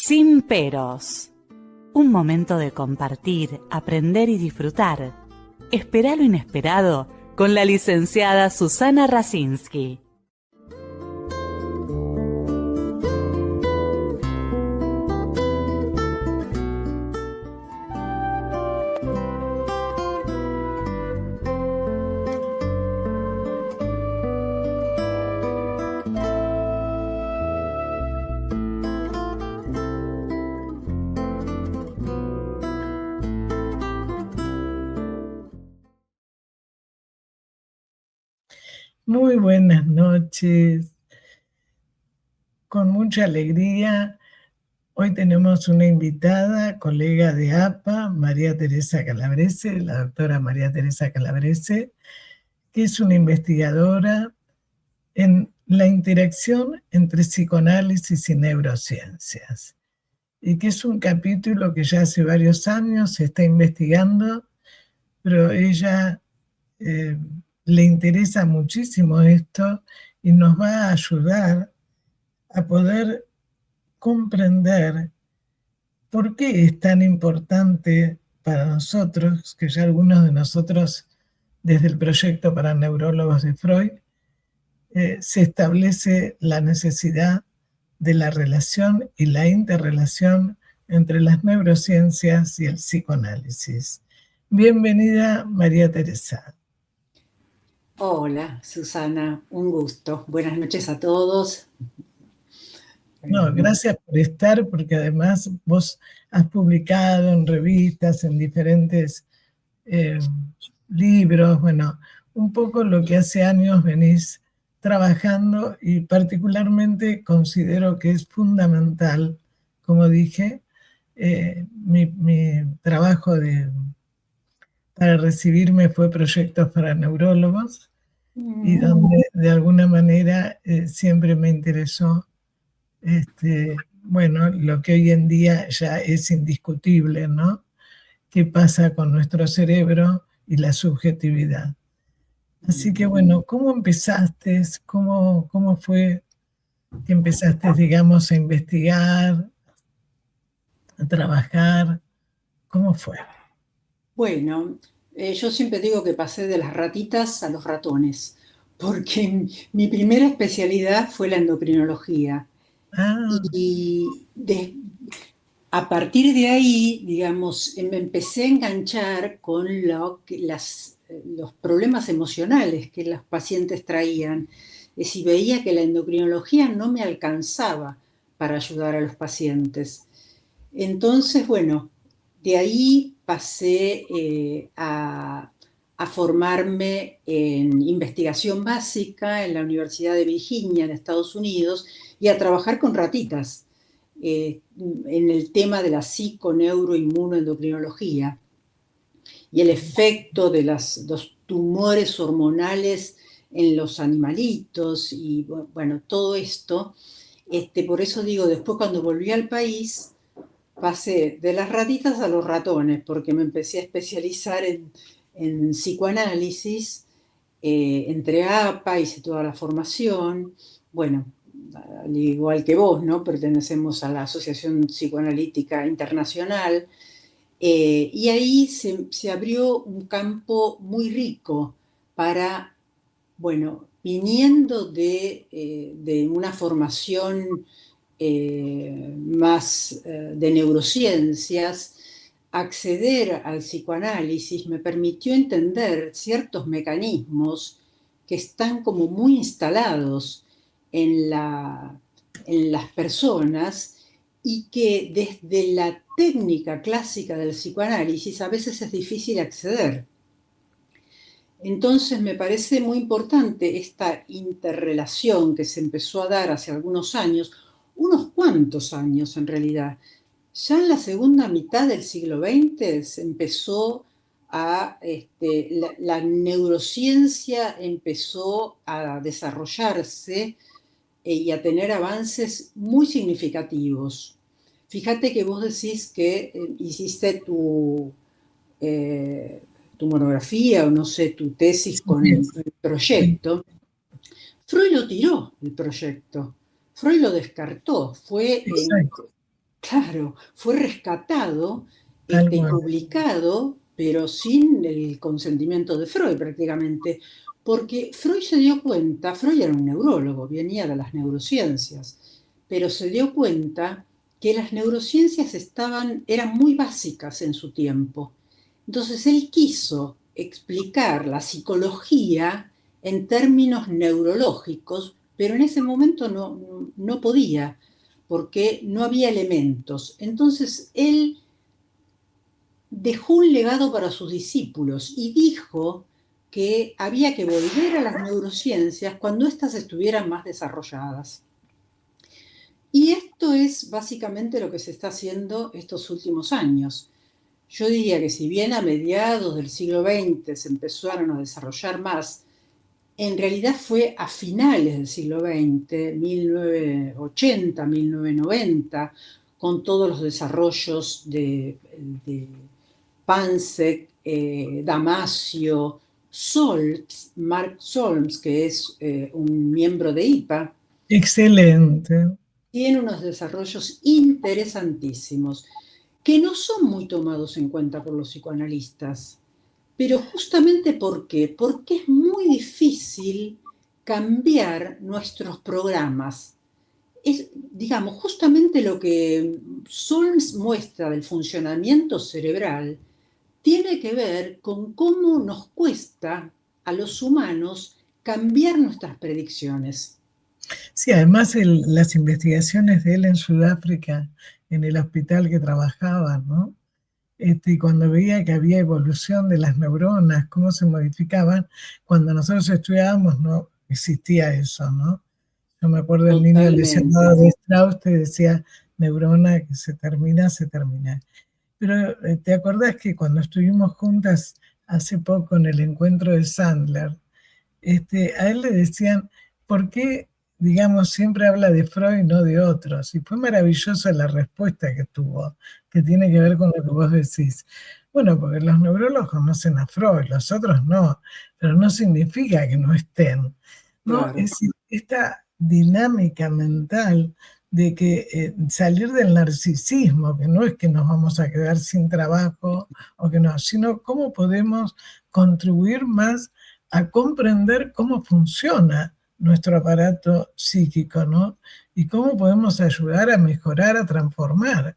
Sin peros. Un momento de compartir, aprender y disfrutar. Espera lo inesperado con la licenciada Susana Rasinski. Muy buenas noches. Con mucha alegría, hoy tenemos una invitada, colega de APA, María Teresa Calabrese, la doctora María Teresa Calabrese, que es una investigadora en la interacción entre psicoanálisis y neurociencias, y que es un capítulo que ya hace varios años se está investigando, pero ella le interesa muchísimo esto y nos va a ayudar a poder comprender por qué es tan importante para nosotros, que ya algunos de nosotros desde el proyecto para neurólogos de Freud, se establece la necesidad de la relación y la interrelación entre las neurociencias y el psicoanálisis. Bienvenida, María Teresa. Hola, Susana, un gusto. Buenas noches a todos. No, gracias por estar, porque además vos has publicado en revistas, en diferentes libros, bueno, un poco lo que hace años venís trabajando, y particularmente considero que es fundamental, como dije, mi trabajo para recibirme fue Proyectos para Neurólogos, y donde de alguna manera siempre me interesó bueno, lo que hoy en día ya es indiscutible, ¿no? ¿Qué pasa con nuestro cerebro y la subjetividad? Así que bueno, ¿cómo empezaste? ¿Cómo fue que empezaste, digamos, a investigar, a trabajar? ¿Cómo fue? Bueno, yo siempre digo que pasé de las ratitas a los ratones, porque mi primera especialidad fue la endocrinología. Y a partir de ahí, digamos, me empecé a enganchar con los problemas emocionales que los pacientes traían. Es decir, veía que la endocrinología no me alcanzaba para ayudar a los pacientes. Entonces, bueno, de ahí pasé a formarme en investigación básica en la Universidad de Virginia, en Estados Unidos, y a trabajar con ratitas en el tema de la psiconeuroinmunoendocrinología y el efecto de los tumores hormonales en los animalitos y bueno, todo esto. Por eso digo, después cuando volví al país, pasé de las ratitas a los ratones, porque me empecé a especializar en psicoanálisis, entré a APA, hice toda la formación, bueno, al igual que vos, ¿no? Pertenecemos a la Asociación Psicoanalítica Internacional, y ahí se abrió un campo muy rico para, bueno, viniendo de una formación más de neurociencias, acceder al psicoanálisis me permitió entender ciertos mecanismos que están como muy instalados en las personas y que desde la técnica clásica del psicoanálisis a veces es difícil acceder. Entonces me parece muy importante esta interrelación que se empezó a dar hace algunos años, unos cuantos años en realidad. Ya en la segunda mitad del siglo XX se empezó la neurociencia empezó a desarrollarse y a tener avances muy significativos. Fíjate que vos decís que hiciste tu monografía o no sé, tu tesis con el proyecto. Freud lo tiró, el proyecto. Freud lo descartó. Claro, fue rescatado Tal y cual. publicado, pero sin el consentimiento de Freud prácticamente, porque Freud se dio cuenta, Freud era un neurólogo, venía de las neurociencias, pero se dio cuenta que las neurociencias eran muy básicas en su tiempo. Entonces él quiso explicar la psicología en términos neurológicos, pero en ese momento no podía, porque no había elementos. Entonces él dejó un legado para sus discípulos y dijo que había que volver a las neurociencias cuando éstas estuvieran más desarrolladas. Y esto es básicamente lo que se está haciendo estos últimos años. Yo diría que si bien a mediados del siglo XX se empezaron a desarrollar más, en realidad fue a finales del siglo XX, 1980, 1990, con todos los desarrollos de Pansek, Damasio, Solms, Mark Solms, que es un miembro de IPA. Excelente. Tiene unos desarrollos interesantísimos que no son muy tomados en cuenta por los psicoanalistas. Pero justamente ¿por qué? Porque es muy difícil cambiar nuestros programas. Es, digamos, justamente lo que Solms muestra del funcionamiento cerebral tiene que ver con cómo nos cuesta a los humanos cambiar nuestras predicciones. Sí, además las investigaciones de él en Sudáfrica, en el hospital que trabajaba, ¿no? Y cuando veía que había evolución de las neuronas, cómo se modificaban, cuando nosotros estudiábamos no existía eso, ¿no? Yo me acuerdo del niño lesionado de Strauss que decía neurona que se termina, se termina. Pero ¿te acordás que cuando estuvimos juntas hace poco en el encuentro de Sandler, a él le decían, ¿por qué, digamos, siempre habla de Freud y no de otros? Y fue maravillosa la respuesta que tuvo, que tiene que ver con lo que vos decís. Bueno, porque los neurólogos conocen a Freud, los otros no, pero no significa que no estén, ¿no? Claro. Es decir, esta dinámica mental de que salir del narcisismo, que no es que nos vamos a quedar sin trabajo o que no, sino cómo podemos contribuir más a comprender cómo funciona nuestro aparato psíquico, ¿no? Y cómo podemos ayudar a mejorar, a transformar.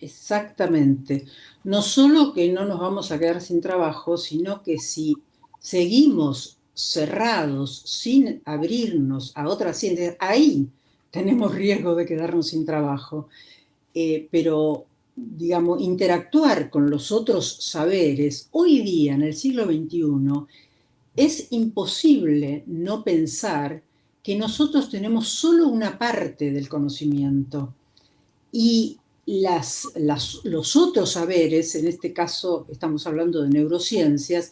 Exactamente. No solo que no nos vamos a quedar sin trabajo, sino que si seguimos cerrados, sin abrirnos a otras ciencias, ahí tenemos riesgo de quedarnos sin trabajo. Pero, digamos, interactuar con los otros saberes, hoy día, en el siglo XXI, es imposible no pensar que nosotros tenemos solo una parte del conocimiento y los otros saberes, en este caso estamos hablando de neurociencias,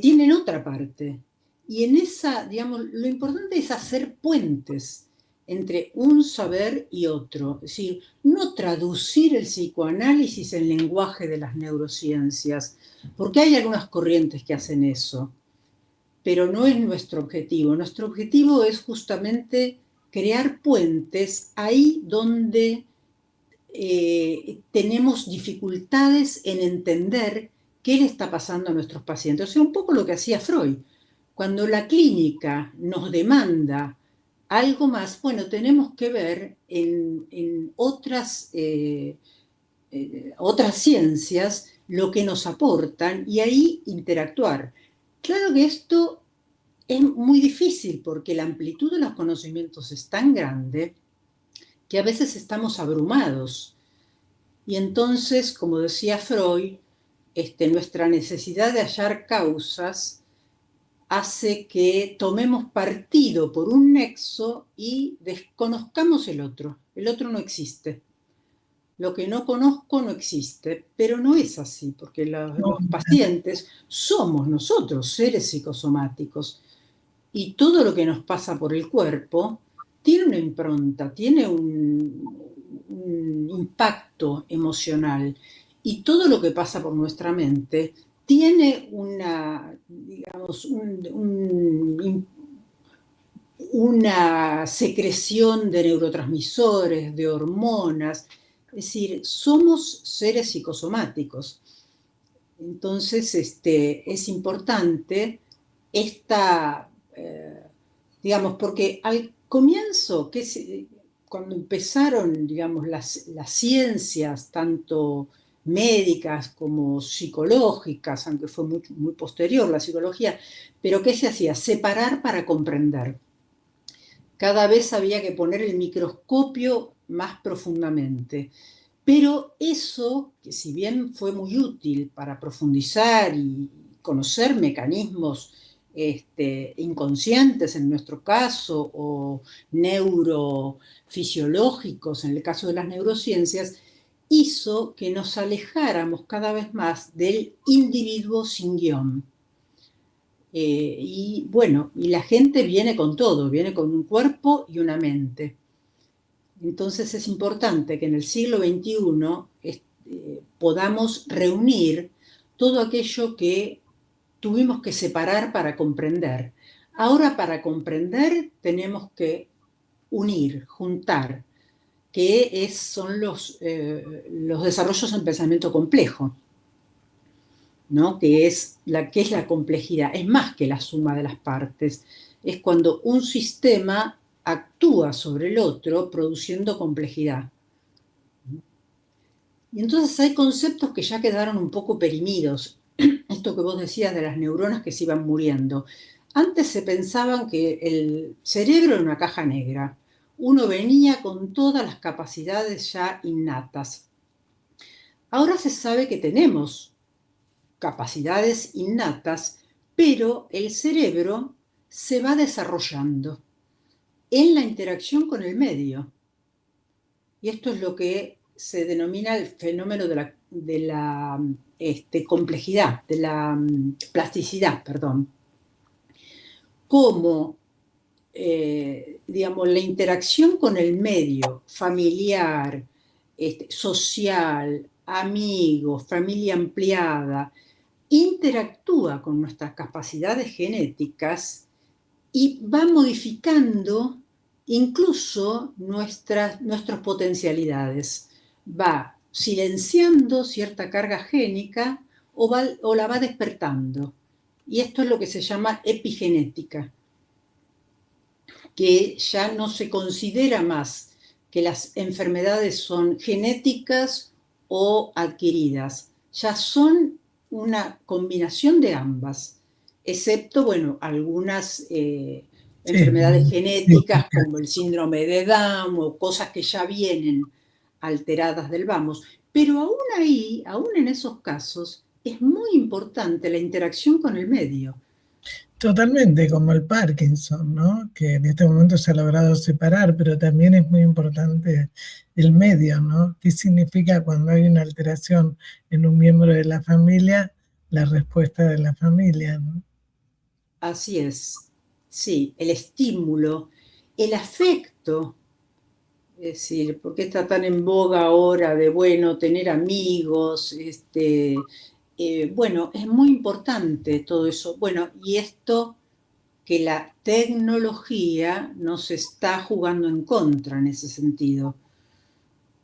tienen otra parte. Y en esa, digamos, lo importante es hacer puentes entre un saber y otro. Es decir, no traducir el psicoanálisis en lenguaje de las neurociencias, porque hay algunas corrientes que hacen eso, pero no es nuestro objetivo. Nuestro objetivo es justamente crear puentes ahí donde tenemos dificultades en entender qué le está pasando a nuestros pacientes. O sea, un poco lo que hacía Freud. Cuando la clínica nos demanda algo más, bueno, tenemos que ver en otras ciencias lo que nos aportan y ahí interactuar. Claro que esto es muy difícil porque la amplitud de los conocimientos es tan grande que a veces estamos abrumados. Y entonces, como decía Freud, nuestra necesidad de hallar causas hace que tomemos partido por un nexo y desconozcamos el otro. El otro no existe. Lo que no conozco no existe, pero no es así, porque los pacientes somos nosotros, seres psicosomáticos, y todo lo que nos pasa por el cuerpo tiene una impronta, tiene un impacto emocional, y todo lo que pasa por nuestra mente tiene una, digamos, una secreción de neurotransmisores, de hormonas. Es decir, somos seres psicosomáticos. Entonces, es importante digamos, porque al comienzo, cuando empezaron, digamos, las ciencias, tanto médicas como psicológicas, aunque fue muy posterior la psicología, pero ¿qué se hacía? Separar para comprender. Cada vez había que poner el microscopio más profundamente. Pero eso, que si bien fue muy útil para profundizar y conocer mecanismos inconscientes en nuestro caso, o neurofisiológicos en el caso de las neurociencias, hizo que nos alejáramos cada vez más del individuo sin guión. Y bueno, y la gente viene con todo, viene con un cuerpo y una mente. Entonces es importante que en el siglo XXI podamos reunir todo aquello que tuvimos que separar para comprender. Ahora, para comprender tenemos que unir, juntar, que son los desarrollos en pensamiento complejo, ¿no? Que es la complejidad. Es más que la suma de las partes. Es cuando un sistema actúa sobre el otro produciendo complejidad. Y entonces hay conceptos que ya quedaron un poco perimidos. Esto que vos decías de las neuronas que se iban muriendo. Antes se pensaban que el cerebro era una caja negra. Uno venía con todas las capacidades ya innatas. Ahora se sabe que tenemos capacidades innatas, pero el cerebro se va desarrollando en la interacción con el medio. Y esto es lo que se denomina el fenómeno de la complejidad, de la plasticidad, perdón. Cómo, digamos, la interacción con el medio familiar, social, amigos, familia ampliada, interactúa con nuestras capacidades genéticas y va modificando incluso nuestras potencialidades. Va silenciando cierta carga génica o la va despertando. Y esto es lo que se llama epigenética, que ya no se considera más que las enfermedades son genéticas o adquiridas, ya son una combinación de ambas, excepto, bueno, algunas enfermedades genéticas como el síndrome de Down o cosas que ya vienen alteradas del vamos. Pero aún ahí, aún en esos casos, es muy importante la interacción con el medio. Totalmente, como el Parkinson, ¿no? Que en este momento se ha logrado separar, pero también es muy importante el medio, ¿no? ¿Qué significa cuando hay una alteración en un miembro de la familia, la respuesta de la familia, ¿no? Así es, sí, el estímulo, el afecto, es decir, ¿por qué está tan en boga ahora de, bueno, tener amigos? Bueno, es muy importante todo eso. Bueno, y esto que la tecnología nos está jugando en contra en ese sentido,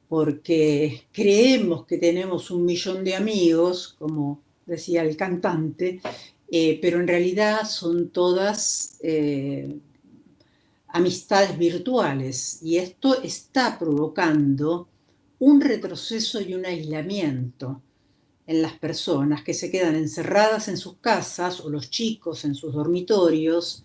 porque creemos que tenemos 1.000.000 de amigos, como decía el cantante, pero en realidad son todas amistades virtuales, y esto está provocando un retroceso y un aislamiento en las personas que se quedan encerradas en sus casas, o los chicos en sus dormitorios,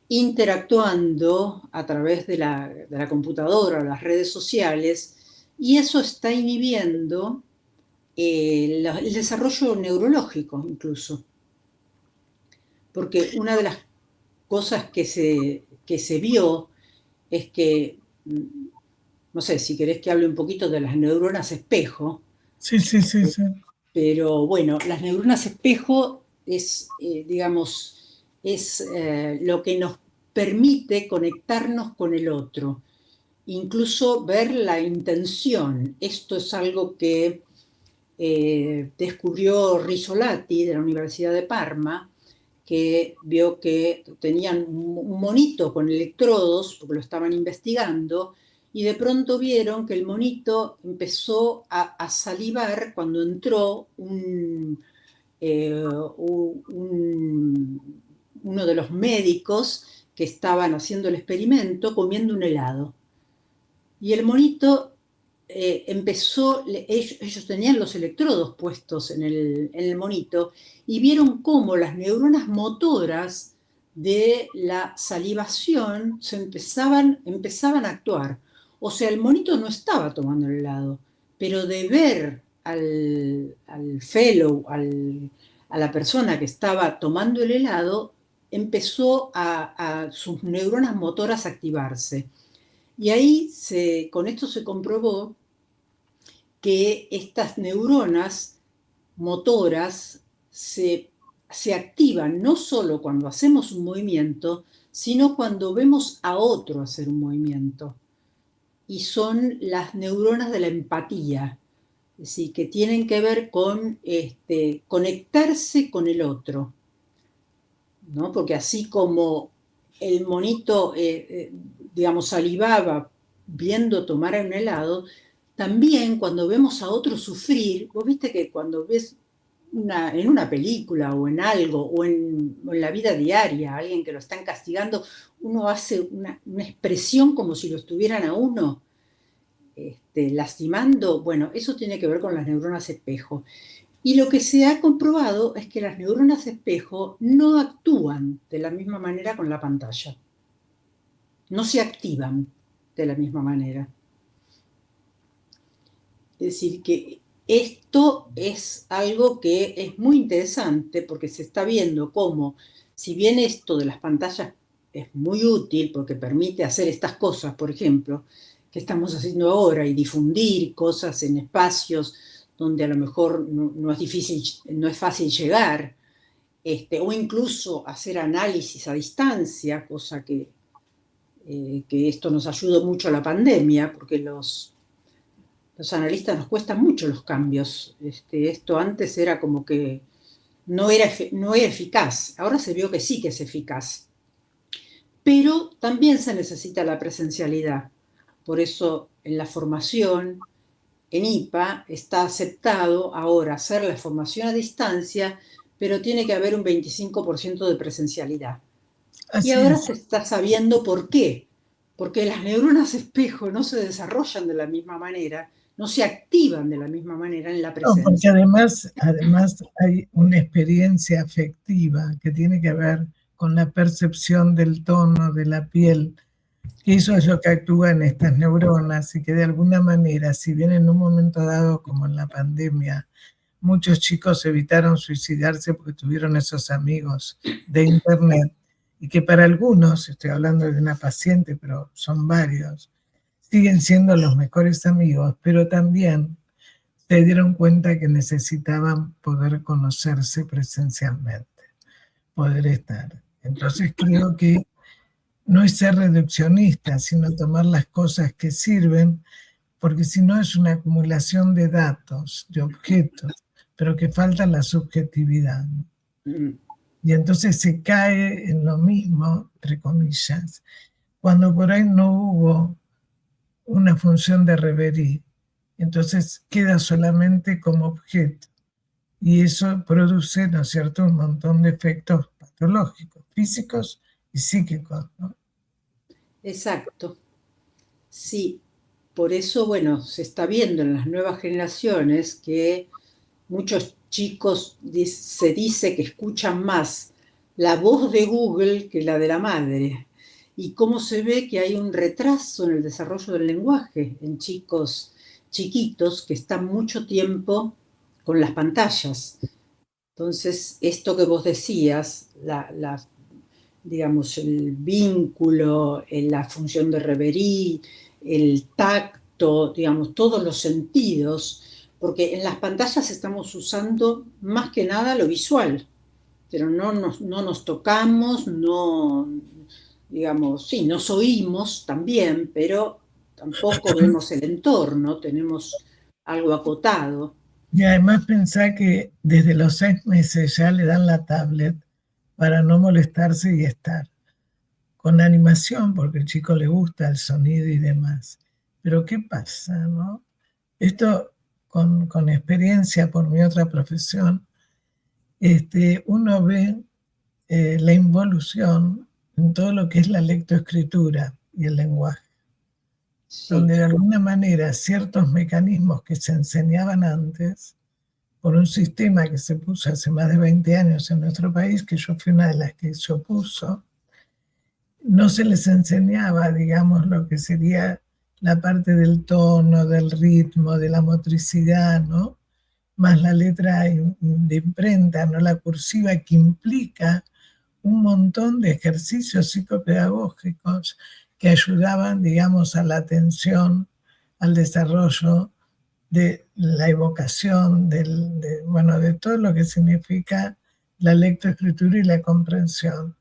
interactuando a través de la computadora o las redes sociales, y eso está inhibiendo el desarrollo neurológico incluso. Porque una de las cosas que se vio es que, no sé, si querés que hable un poquito de las neuronas espejo. Sí. Pero bueno, las neuronas espejo es, digamos, lo que nos permite conectarnos con el otro, incluso ver la intención. Esto es algo que descubrió Risolati de la Universidad de Parma, que vio que tenían un monito con electrodos, porque lo estaban investigando, y de pronto vieron que el monito empezó a salivar cuando entró uno de los médicos que estaban haciendo el experimento comiendo un helado. Y el monito empezó, ellos tenían los electrodos puestos en el monito y vieron cómo las neuronas motoras de la salivación empezaban a actuar. O sea, el monito no estaba tomando el helado, pero de ver al fellow, a la persona que estaba tomando el helado, empezó a sus neuronas motoras a activarse. Y ahí con esto se comprobó que estas neuronas motoras se activan no solo cuando hacemos un movimiento, sino cuando vemos a otro hacer un movimiento. Y son las neuronas de la empatía, es decir, que tienen que ver con conectarse con el otro, ¿no? Porque así como el monito, digamos, salivaba viendo tomar un helado, también cuando vemos a otro sufrir, vos viste que cuando ves en una película o en algo, o en la vida diaria, alguien que lo están castigando, uno hace una expresión como si lo estuvieran a uno lastimando. Bueno, eso tiene que ver con las neuronas espejo. Y lo que se ha comprobado es que las neuronas espejo no actúan de la misma manera con la pantalla. No se activan de la misma manera. Es decir, que esto es algo que es muy interesante porque se está viendo cómo, si bien esto de las pantallas es muy útil porque permite hacer estas cosas, por ejemplo, que estamos haciendo ahora y difundir cosas en espacios donde a lo mejor no es fácil llegar, o incluso hacer análisis a distancia, cosa que esto nos ayudó mucho a la pandemia, porque los analistas nos cuestan mucho los cambios. Esto antes era como que no era eficaz, ahora se vio que sí que es eficaz. Pero también se necesita la presencialidad. Por eso en la formación, en IPA, está aceptado ahora hacer la formación a distancia, pero tiene que haber un 25% de presencialidad. Así y ahora se está sabiendo por qué. Porque las neuronas espejo no se desarrollan de la misma manera, no se activan de la misma manera en la presencia. No, porque además hay una experiencia afectiva que tiene que ver con la percepción del tono de la piel, que eso es lo que actúa en estas neuronas y que de alguna manera, si bien en un momento dado como en la pandemia, muchos chicos evitaron suicidarse porque tuvieron esos amigos de internet y que para algunos, estoy hablando de una paciente, pero son varios, siguen siendo los mejores amigos, pero también se dieron cuenta que necesitaban poder conocerse presencialmente, poder estar. Entonces creo que no es ser reduccionista, sino tomar las cosas que sirven, porque si no es una acumulación de datos, de objetos, pero que falta la subjetividad, ¿no? Y entonces se cae en lo mismo, entre comillas, cuando por ahí no hubo una función de reverie, entonces queda solamente como objeto. Y eso produce, ¿no es cierto?, un montón de efectos patológicos, físicos y psíquicos, ¿no? Exacto. Sí, por eso, bueno, se está viendo en las nuevas generaciones que muchos chicos se dice que escuchan más la voz de Google que la de la madre. Y cómo se ve que hay un retraso en el desarrollo del lenguaje en chicos chiquitos que están mucho tiempo con las pantallas. Entonces, esto que vos decías, digamos, el vínculo, la función de reverie, el tacto, digamos, todos los sentidos, porque en las pantallas estamos usando más que nada lo visual, pero no nos tocamos, no, digamos, sí, nos oímos también, pero tampoco vemos el entorno, tenemos algo acotado. Y además pensá que desde los 6 meses ya le dan la tablet para no molestarse y estar. Con animación, porque al chico le gusta el sonido y demás. Pero ¿qué pasa, no? Esto con experiencia por mi otra profesión, uno ve la involución en todo lo que es la lectoescritura y el lenguaje, sí, donde de alguna manera ciertos mecanismos que se enseñaban antes, por un sistema que se puso hace más de 20 años en nuestro país, que yo fui una de las que se opuso, no se les enseñaba, digamos, lo que sería la parte del tono, del ritmo, de la motricidad, ¿no? Más la letra de imprenta, ¿no? La cursiva, que implica un montón de ejercicios psicopedagógicos que ayudaban, digamos, a la atención, al desarrollo de la evocación, de todo lo que significa la lectoescritura y la comprensión.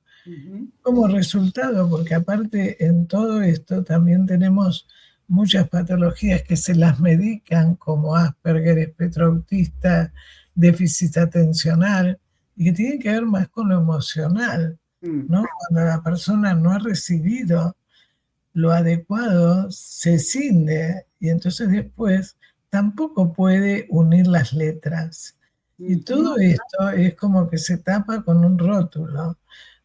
Como resultado, porque aparte en todo esto también tenemos muchas patologías que se las medican, como Asperger, espectro autista, déficit atencional, y que tienen que ver más con lo emocional, ¿no? Cuando la persona no ha recibido lo adecuado, se cinde, y entonces después tampoco puede unir las letras. Y todo esto es como que se tapa con un rótulo.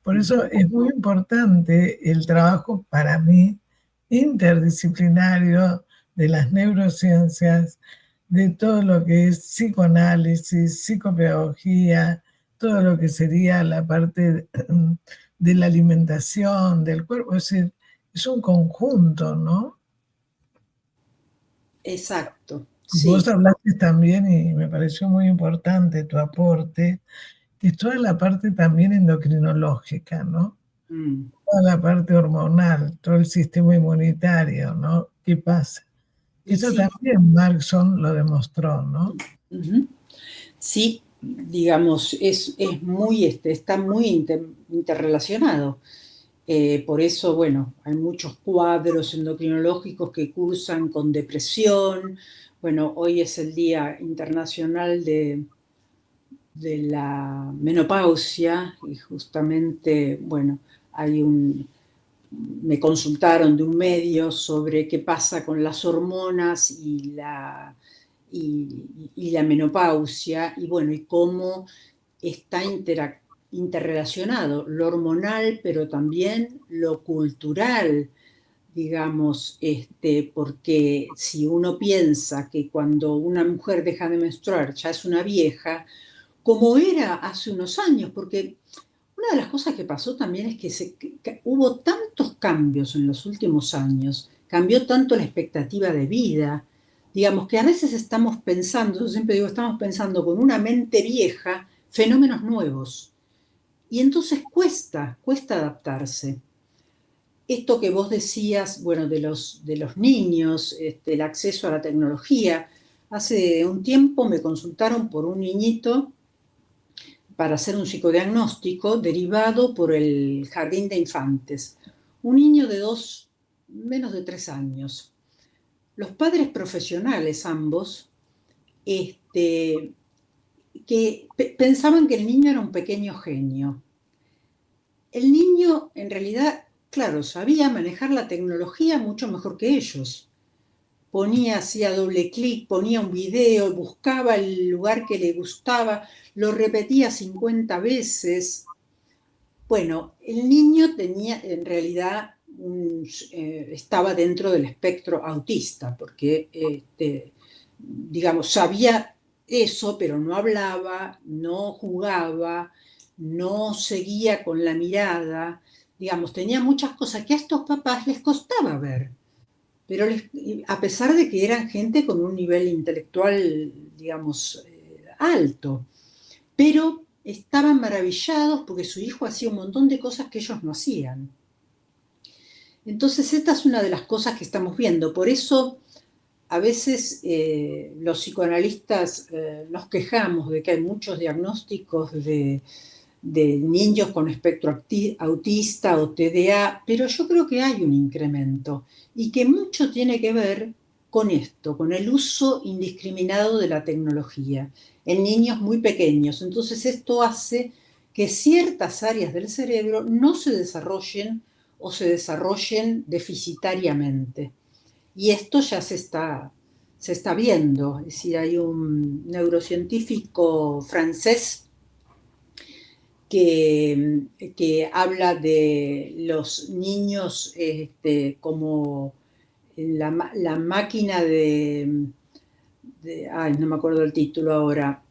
Por eso es muy importante el trabajo, para mí, interdisciplinario de las neurociencias, de todo lo que es psicoanálisis, psicopedagogía, todo lo que sería la parte de la alimentación, del cuerpo. Es decir, es un conjunto, ¿no? Exacto. Sí. Vos hablaste también, y me pareció muy importante tu aporte, que es toda la parte también endocrinológica, ¿no? Toda la parte hormonal, todo el sistema inmunitario, ¿no? ¿Qué pasa? Eso sí. También Markson lo demostró, ¿no? Sí, digamos, está muy interrelacionado. Por eso, bueno, hay muchos cuadros endocrinológicos que cursan con depresión. Bueno, hoy es el Día Internacional de la Menopausia y justamente, bueno, me consultaron de un medio sobre qué pasa con las hormonas y la menopausia, y bueno, y cómo está interrelacionado lo hormonal, pero también lo cultural, digamos, porque si uno piensa que cuando una mujer deja de menstruar ya es una vieja, como era hace unos años, porque una de las cosas que pasó también es que hubo tantos cambios en los últimos años, cambió tanto la expectativa de vida, digamos que a veces estamos pensando, yo siempre digo, estamos pensando con una mente vieja fenómenos nuevos. Y entonces cuesta adaptarse. Esto que vos decías, bueno, de los niños, el acceso a la tecnología. Hace un tiempo me consultaron por un niñito para hacer un psicodiagnóstico derivado por el jardín de infantes. Un niño de menos de 3 años. Los padres profesionales, ambos, que pensaban que el niño era un pequeño genio. El niño, en realidad, claro, sabía manejar la tecnología mucho mejor que ellos. Hacía doble clic, ponía un video, buscaba el lugar que le gustaba, lo repetía 50 veces. Bueno, el niño tenía, en realidad, estaba dentro del espectro autista, porque, digamos, sabía eso, pero no hablaba, no jugaba, no seguía con la mirada, digamos, tenía muchas cosas que a estos papás les costaba ver. Pero a pesar de que eran gente con un nivel intelectual, digamos, alto, pero estaban maravillados porque su hijo hacía un montón de cosas que ellos no hacían. Entonces, esta es una de las cosas que estamos viendo. Por eso, a veces los psicoanalistas nos quejamos de que hay muchos diagnósticos de niños con espectro autista o TDA, pero yo creo que hay un incremento y que mucho tiene que ver con esto, con el uso indiscriminado de la tecnología en niños muy pequeños. Entonces esto hace que ciertas áreas del cerebro no se desarrollen o se desarrollen deficitariamente. Y esto ya se está viendo. Es decir, hay un neurocientífico francés que habla de los niños como la máquina ay, no me acuerdo el título ahora,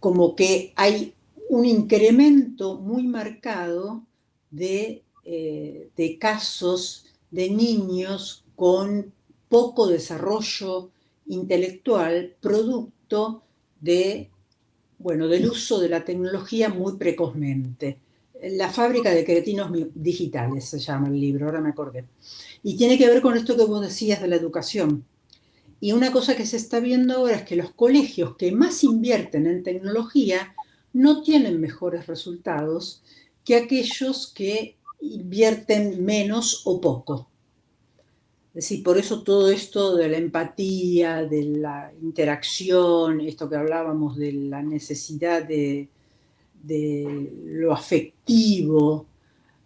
como que hay un incremento muy marcado de casos de niños con poco desarrollo intelectual, producto del uso de la tecnología muy precozmente. La fábrica de cretinos digitales se llama el libro, ahora me acordé. Y tiene que ver con esto que vos decías de la educación. Y una cosa que se está viendo ahora es que los colegios que más invierten en tecnología no tienen mejores resultados que aquellos que invierten menos o poco. Es decir, por eso todo esto de la empatía, de la interacción, esto que hablábamos de la necesidad de lo afectivo.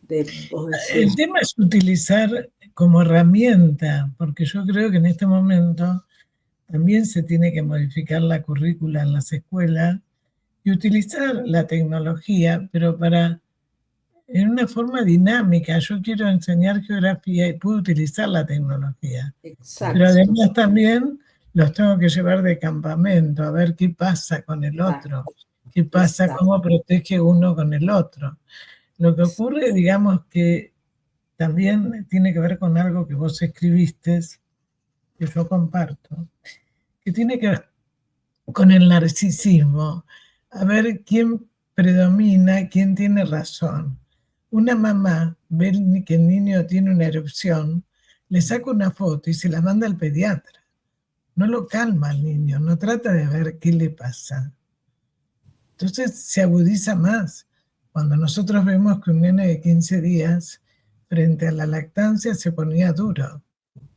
El tema es utilizar como herramienta, porque yo creo que en este momento también se tiene que modificar la currícula en las escuelas y utilizar la tecnología, pero en una forma dinámica. Yo quiero enseñar geografía y puedo utilizar la tecnología. Exacto. Pero además también los tengo que llevar de campamento a ver qué pasa con el otro, qué pasa, cómo protege uno con el otro. Lo que ocurre, digamos, que también tiene que ver con algo que vos escribiste, que yo comparto, que tiene que ver con el narcisismo, a ver quién predomina, quién tiene razón. Una mamá ve que el niño tiene una erupción, le saca una foto y se la manda al pediatra. No lo calma al niño, no trata de ver qué le pasa. Entonces se agudiza más. Cuando nosotros vemos que un nene de 15 días frente a la lactancia se ponía duro.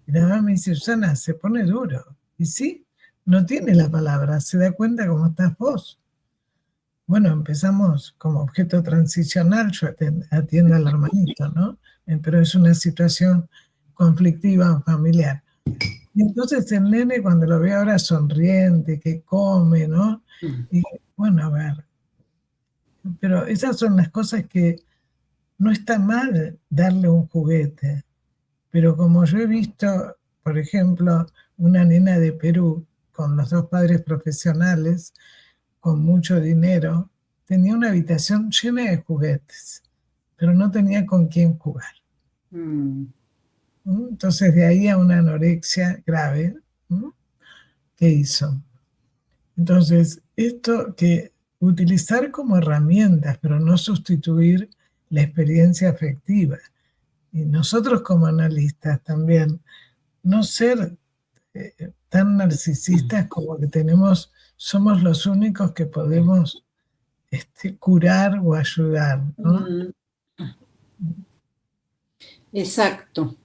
Y la mamá me dice, Susana, se pone duro. Y sí, no tiene la palabra, se da cuenta cómo estás vos. Bueno, empezamos como objeto transicional, yo atiendo al hermanito, ¿no? Pero es una situación conflictiva familiar. Y entonces el nene cuando lo ve ahora sonriente, que come, ¿no? Y bueno, a ver, pero esas son las cosas que no está mal darle un juguete, pero como yo he visto, por ejemplo, una nena de Perú con los dos padres profesionales, con mucho dinero, tenía una habitación llena de juguetes, pero no tenía con quién jugar. Entonces de ahí a una anorexia grave, ¿qué hizo? Entonces, esto que utilizar como herramientas, pero no sustituir la experiencia afectiva. Y nosotros como analistas también, no ser tan narcisistas como que somos los únicos que podemos curar o ayudar, ¿no? Exacto.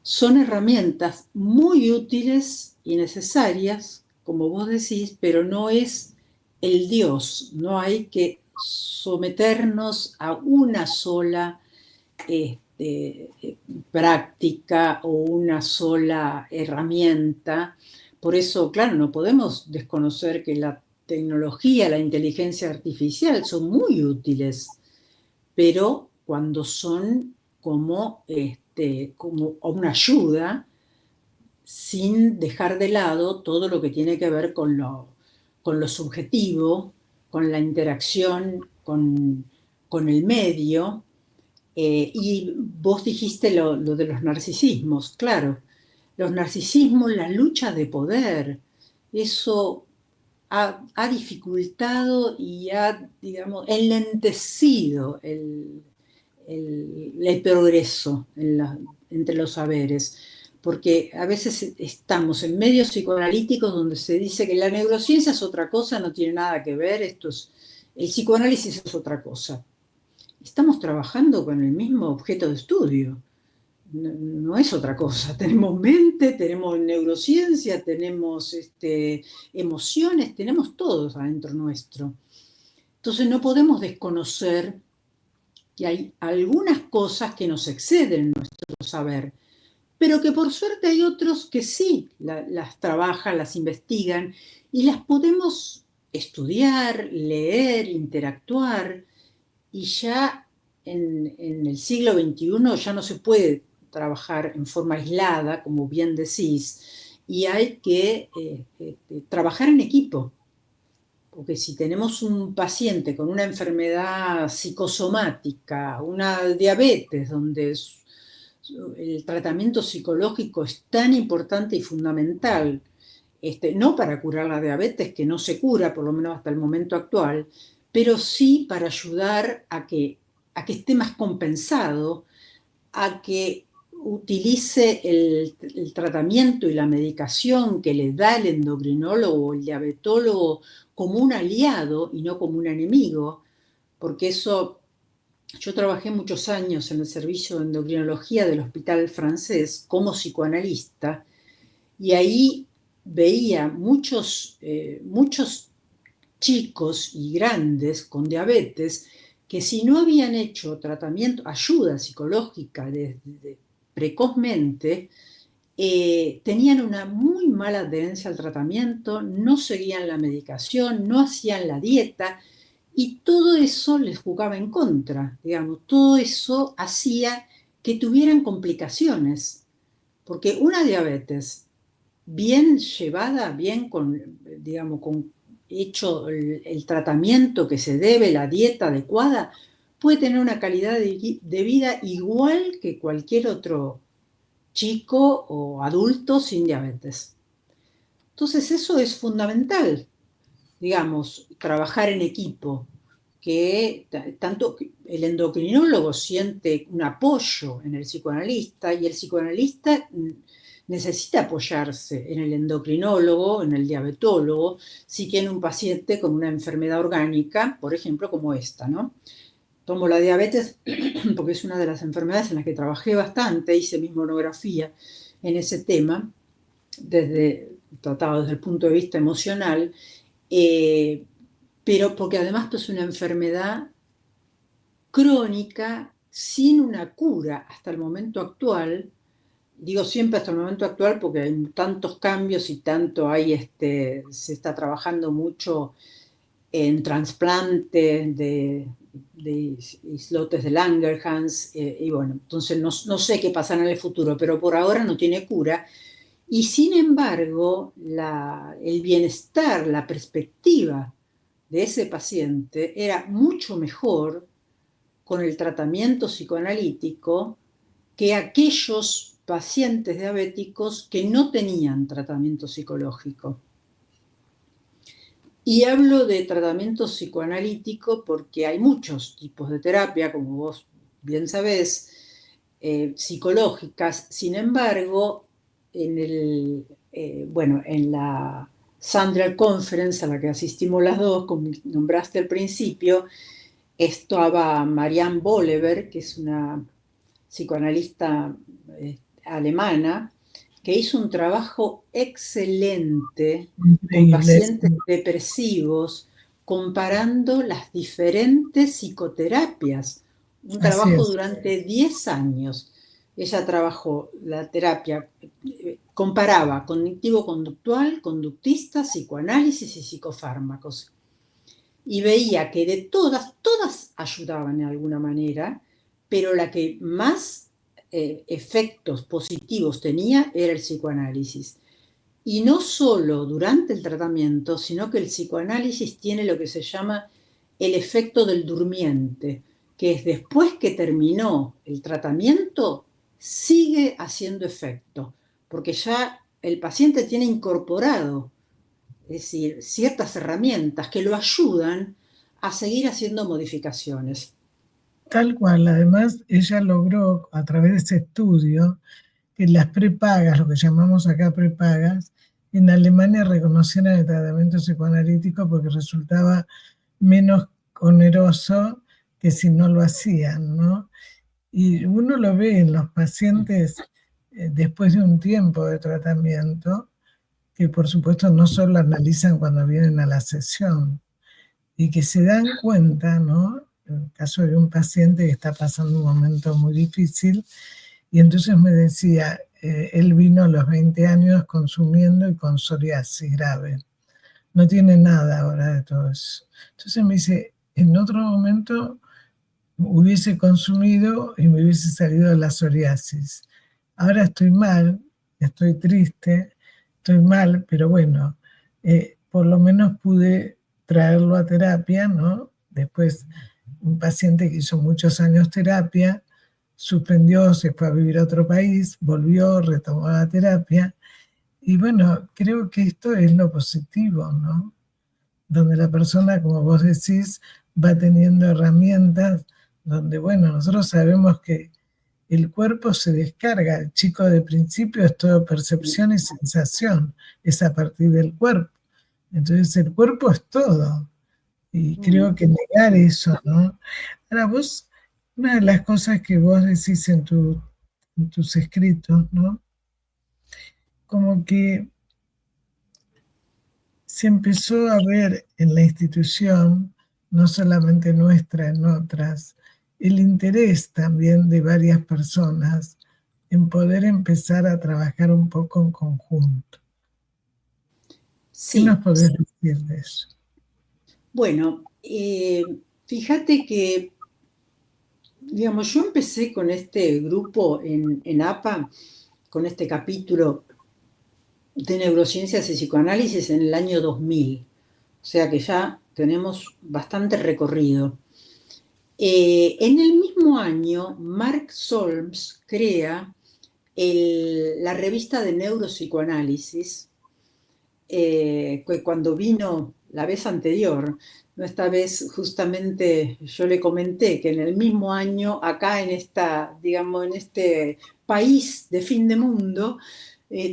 Son herramientas muy útiles y necesarias, como vos decís, pero no es el Dios. No hay que someternos a una sola práctica o una sola herramienta. Por eso, claro, no podemos desconocer que la tecnología, la inteligencia artificial son muy útiles, pero cuando son como una ayuda, sin dejar de lado todo lo que tiene que ver con lo subjetivo, con la interacción con el medio. Y vos dijiste lo de los narcisismos, claro. Los narcisismos, la lucha de poder, eso ha dificultado y ha, digamos, enlentecido el progreso entre los saberes, porque a veces estamos en medios psicoanalíticos donde se dice que la neurociencia es otra cosa, no tiene nada que ver, el psicoanálisis es otra cosa. Estamos trabajando con el mismo objeto de estudio, no es otra cosa. Tenemos mente, tenemos neurociencia, tenemos emociones, tenemos todos adentro nuestro. Entonces no podemos desconocer que hay algunas cosas que nos exceden en nuestro saber, pero que por suerte hay otros que sí las trabajan, las investigan y las podemos estudiar, leer, interactuar, y ya en el siglo XXI ya no se puede trabajar en forma aislada, como bien decís, y hay que trabajar en equipo. Porque si tenemos un paciente con una enfermedad psicosomática, una diabetes, donde el tratamiento psicológico es tan importante y fundamental, no para curar la diabetes, que no se cura, por lo menos hasta el momento actual, pero sí para ayudar a que esté más compensado, a que utilice el tratamiento y la medicación que le da el endocrinólogo o el diabetólogo como un aliado y no como un enemigo, porque eso, yo trabajé muchos años en el servicio de endocrinología del Hospital Francés como psicoanalista, y ahí veía muchos chicos y grandes con diabetes que si no habían hecho tratamiento, ayuda psicológica desde precozmente, tenían una muy mala adherencia al tratamiento, no seguían la medicación, no hacían la dieta, y todo eso les jugaba en contra, digamos, todo eso hacía que tuvieran complicaciones, porque una diabetes bien llevada, bien digamos, con hecho el tratamiento que se debe, la dieta adecuada, puede tener una calidad de vida igual que cualquier otro chico o adulto sin diabetes. Entonces eso es fundamental, digamos, trabajar en equipo, que tanto el endocrinólogo siente un apoyo en el psicoanalista y el psicoanalista necesita apoyarse en el endocrinólogo, en el diabetólogo, si tiene un paciente con una enfermedad orgánica, por ejemplo, como esta, ¿no? Tomo la diabetes porque es una de las enfermedades en las que trabajé bastante, hice mi monografía en ese tema, tratado desde el punto de vista emocional, pero porque además es una enfermedad crónica sin una cura hasta el momento actual. Digo siempre hasta el momento actual porque hay tantos cambios y tanto se está trabajando mucho en trasplante de islotes de Langerhans, y bueno, entonces no sé qué pasará en el futuro, pero por ahora no tiene cura. Y sin embargo, el bienestar, la perspectiva de ese paciente era mucho mejor con el tratamiento psicoanalítico que aquellos pacientes diabéticos que no tenían tratamiento psicológico. Y hablo de tratamiento psicoanalítico porque hay muchos tipos de terapia, como vos bien sabés, psicológicas. Sin embargo, en la Sandler Conference, a la que asistimos las dos, como nombraste al principio, estaba Marianne Bollever, que es una psicoanalista alemana, que hizo un trabajo excelente con pacientes depresivos, comparando las diferentes psicoterapias. Un trabajo durante 10 años. Ella trabajó la terapia, comparaba cognitivo-conductual, conductista, psicoanálisis y psicofármacos. Y veía que de todas ayudaban de alguna manera, pero la que más efectos positivos tenía era el psicoanálisis. Y no solo durante el tratamiento, sino que el psicoanálisis tiene lo que se llama el efecto del durmiente, que es después que terminó el tratamiento, sigue haciendo efecto, porque ya el paciente tiene incorporado, es decir, ciertas herramientas que lo ayudan a seguir haciendo modificaciones. Tal cual, además ella logró a través de ese estudio que las prepagas, lo que llamamos acá prepagas, en Alemania reconocieran el tratamiento psicoanalítico porque resultaba menos oneroso que si no lo hacían, ¿no? Y uno lo ve en los pacientes después de un tiempo de tratamiento, que por supuesto no solo analizan cuando vienen a la sesión, y que se dan cuenta, ¿no? En el caso de un paciente que está pasando un momento muy difícil, y entonces me decía, él vino a los 20 años consumiendo y con psoriasis grave. No tiene nada ahora de todo eso. Entonces me dice, en otro momento hubiese consumido y me hubiese salido la psoriasis. Ahora estoy mal, estoy triste, estoy mal, pero bueno, por lo menos pude traerlo a terapia, ¿no? Después, un paciente que hizo muchos años terapia, suspendió, se fue a vivir a otro país, volvió, retomó la terapia. Y bueno, creo que esto es lo positivo, ¿no? Donde la persona, como vos decís, va teniendo herramientas, donde, bueno, nosotros sabemos que el cuerpo se descarga. El chico de principio es todo percepción y sensación, es a partir del cuerpo. Entonces el cuerpo es todo. Y creo que negar eso, ¿no? Ahora vos, una de las cosas que vos decís en tus escritos, ¿no? Como que se empezó a ver en la institución, no solamente nuestra, en otras, el interés también de varias personas en poder empezar a trabajar un poco en conjunto. ¿Qué nos Sí. podés decir de eso? Bueno, fíjate que, digamos, yo empecé con este grupo en APA, con este capítulo de neurociencias y psicoanálisis en el año 2000, o sea que ya tenemos bastante recorrido. En el mismo año, Mark Solms crea la revista de neuropsicoanálisis, cuando vino la vez anterior. ¿No? Esta vez justamente yo le comenté que en el mismo año, acá en digamos, en este país de fin de mundo,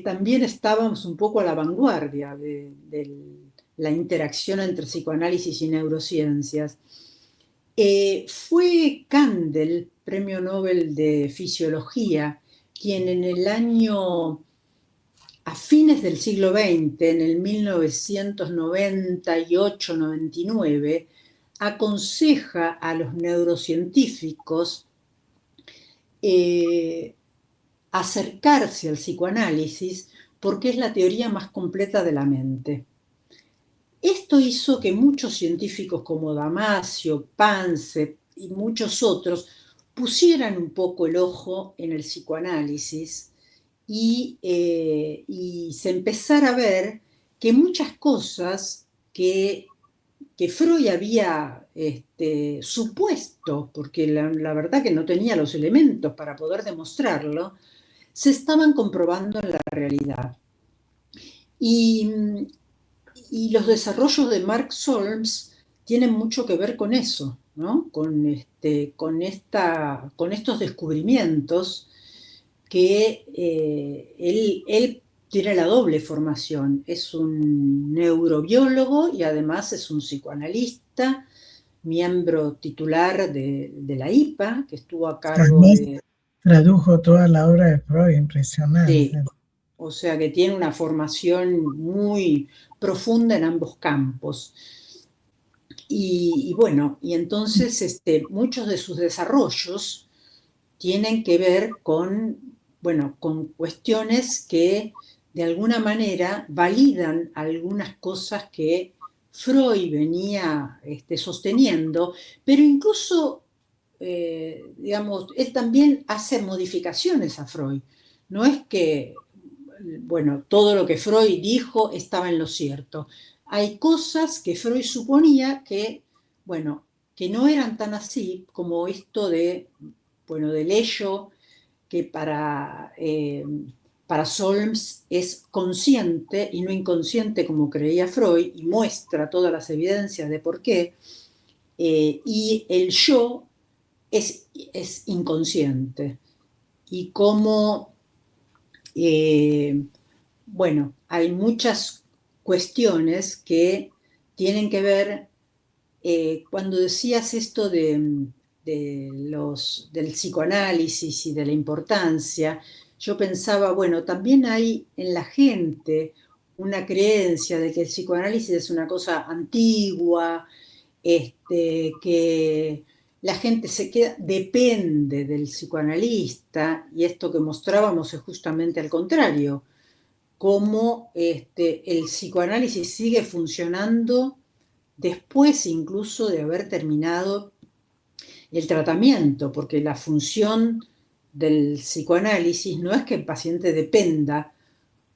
también estábamos un poco a la vanguardia de la interacción entre psicoanálisis y neurociencias. Fue Kandel, premio Nobel de Fisiología, quien en el año, a fines del siglo XX, en el 1998-99, aconseja a los neurocientíficos acercarse al psicoanálisis porque es la teoría más completa de la mente. Esto hizo que muchos científicos como Damasio, Panse y muchos otros pusieran un poco el ojo en el psicoanálisis y se empezara a ver que muchas cosas que Freud había supuesto, porque la verdad que no tenía los elementos para poder demostrarlo, se estaban comprobando en la realidad. Y los desarrollos de Mark Solms tienen mucho que ver con eso, ¿no? Con estos descubrimientos que él tiene la doble formación. Es un neurobiólogo y además es un psicoanalista, miembro titular de la IPA, que estuvo a cargo de... Tradujo toda la obra de Freud, impresionante. Sí, o sea que tiene una formación muy profunda en ambos campos. Y bueno, y entonces muchos de sus desarrollos tienen que ver con cuestiones que de alguna manera validan algunas cosas que Freud venía sosteniendo, pero incluso, digamos, él también hace modificaciones a Freud. No es que, bueno, todo lo que Freud dijo estaba en lo cierto. Hay cosas que Freud suponía que, bueno, que no eran tan así, como esto del ello, que para Solms es consciente y no inconsciente como creía Freud, y muestra todas las evidencias de por qué, y el yo es inconsciente. Y cómo, hay muchas cuestiones que tienen que ver, cuando decías esto del psicoanálisis y de la importancia, yo pensaba, bueno, también hay en la gente una creencia de que el psicoanálisis es una cosa antigua que la gente depende del psicoanalista, y esto que mostrábamos es justamente al contrario, cómo el psicoanálisis sigue funcionando después incluso de haber terminado el tratamiento, porque la función del psicoanálisis no es que el paciente dependa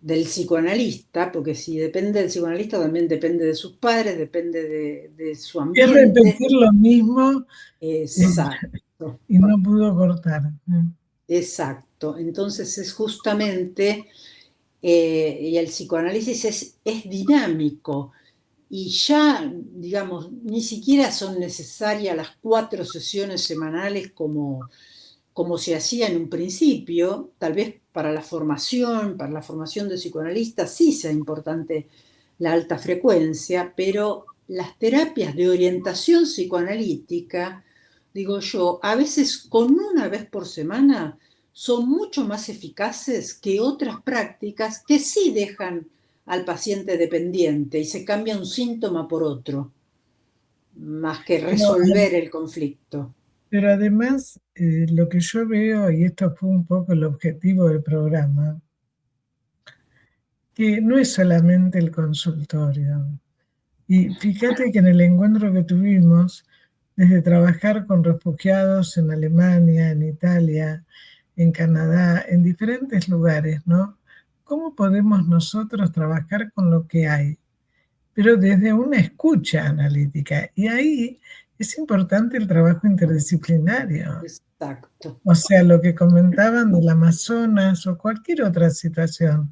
del psicoanalista, porque si depende del psicoanalista también depende de sus padres, depende de su ambiente. Es repetir lo mismo. Exacto. Y no pudo cortar. Exacto. Entonces es justamente, y el psicoanálisis es dinámico, y ya, digamos, ni siquiera son necesarias las 4 sesiones semanales como se hacía en un principio. Tal vez para la formación de psicoanalistas sí sea importante la alta frecuencia, pero las terapias de orientación psicoanalítica, digo yo, a veces con una vez por semana son mucho más eficaces que otras prácticas que sí dejan al paciente dependiente y se cambia un síntoma por otro, más que resolver el conflicto. Pero además, lo que yo veo, y esto fue un poco el objetivo del programa, que no es solamente el consultorio. Y fíjate que en el encuentro que tuvimos, desde trabajar con refugiados en Alemania, en Italia, en Canadá, en diferentes lugares, ¿no? ¿Cómo podemos nosotros trabajar con lo que hay? Pero desde una escucha analítica. Y ahí es importante el trabajo interdisciplinario. Exacto. O sea, lo que comentaban del Amazonas o cualquier otra situación.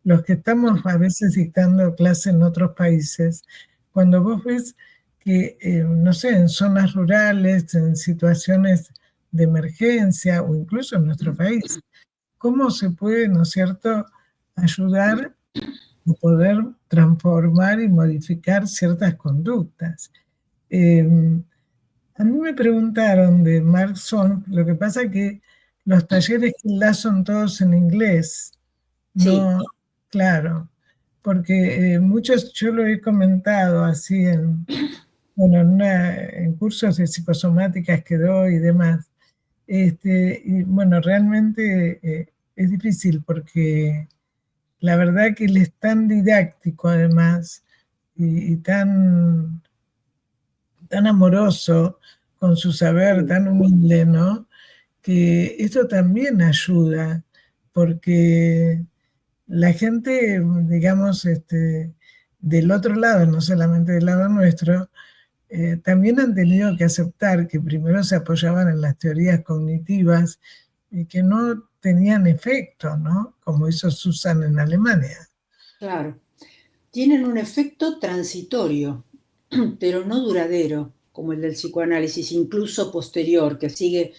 Los que estamos a veces dictando clases en otros países, cuando vos ves que, no sé, en zonas rurales, en situaciones de emergencia o incluso en nuestro país, ¿cómo se puede, no es cierto, ayudar a poder transformar y modificar ciertas conductas? A mí me preguntaron de Mark Son, lo que pasa es que los talleres que él da son todos en inglés. No, Sí. Claro, porque muchos, yo lo he comentado así en cursos de psicosomáticas que doy y demás. Y bueno, realmente es difícil porque la verdad que él es tan didáctico además y tan amoroso con su saber, tan humilde, ¿no? Que esto también ayuda, porque la gente, digamos, del otro lado, no solamente del lado nuestro, también han tenido que aceptar que primero se apoyaban en las teorías cognitivas y que no tenían efecto, ¿no? Como hizo Susan en Alemania. Claro. Tienen un efecto transitorio, pero no duradero, como el del psicoanálisis, incluso posterior, que sigue